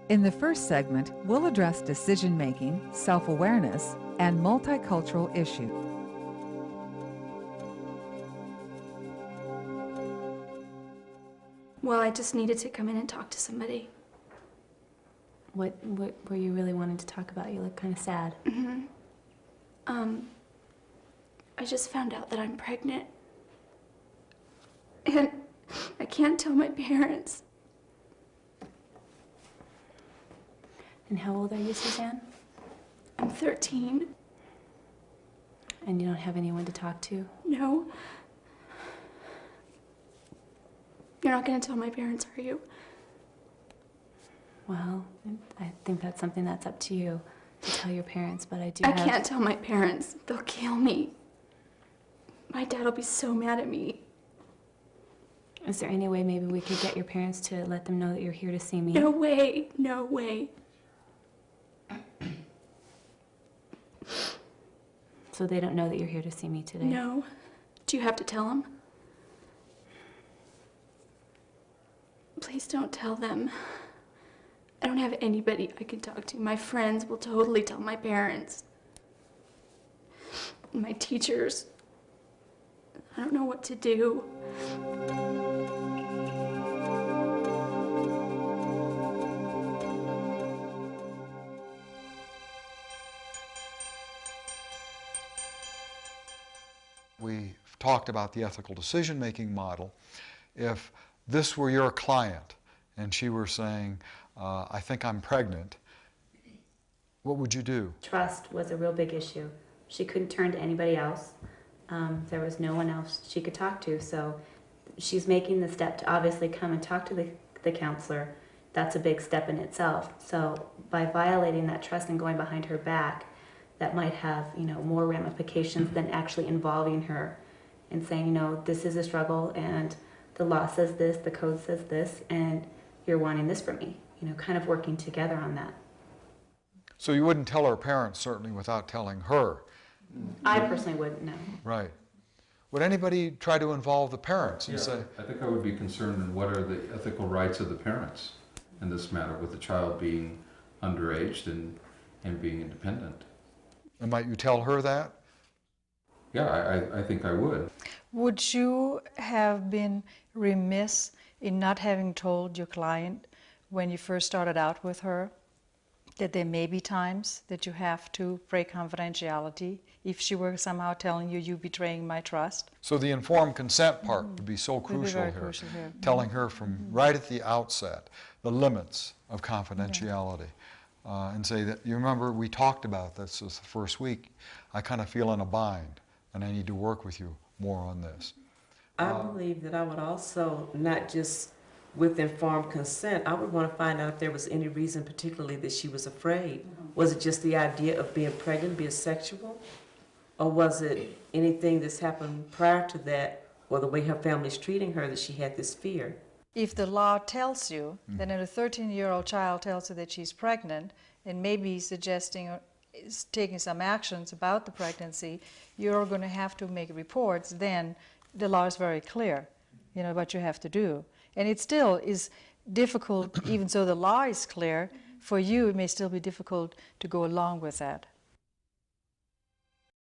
In the first segment, we'll address decision-making, self-awareness, and multicultural issues. Well, I just needed to come in and talk to somebody. What were you really wanting to talk about? You look kind of sad. I just found out that I'm pregnant. And I can't tell my parents. And how old are you, Suzanne? I'm 13. And you don't have anyone to talk to? No. You're not going to tell my parents, are you? Well, I think that's something that's up to you to tell your parents, but I can't tell my parents. They'll kill me. My dad will be so mad at me. Is there any way maybe we could get your parents to let them know that you're here to see me? No way. No way. So they don't know that you're here to see me today? No. Do you have to tell them? Please don't tell them. I don't have anybody I can talk to. My friends will totally tell my parents. My teachers. I don't know what to do. We talked about the ethical decision-making model. If this were your client and she were saying, I think I'm pregnant, what would you do? Trust was a real big issue. She couldn't turn to anybody else. There was no one else she could talk to, so she's making the step to obviously come and talk to the counselor. That's a big step in itself. So by violating that trust and going behind her back, that might have, more ramifications than actually involving her and saying, this is a struggle and the law says this, the code says this, and you're wanting this from me. Kind of working together on that. So you wouldn't tell her parents, certainly, without telling her? I personally wouldn't, no. Right. Would anybody try to involve the parents and say... I think I would be concerned in what are the ethical rights of the parents in this matter, with the child being underage and being independent. And might you tell her that? Yeah, I think I would. Would you have been remiss in not having told your client when you first started out with her that there may be times that you have to break confidentiality if she were somehow telling you, you're betraying my trust? So the informed consent part would be so crucial here. Telling her from right at the outset the limits of confidentiality. And say that, you remember we talked about this the first week, I kind of feel in a bind and I need to work with you more on this. I believe that I would also, not just with informed consent, I would want to find out if there was any reason particularly that she was afraid. Was it just the idea of being pregnant, being sexual? Or was it anything that's happened prior to that, or the way her family's treating her, that she had this fear? If the law tells you, then if a 13-year-old child tells her that she's pregnant and maybe suggesting or taking some actions about the pregnancy, you're going to have to make reports, then the law is very clear, what you have to do. And it still is difficult, even though the law is clear, for you it may still be difficult to go along with that.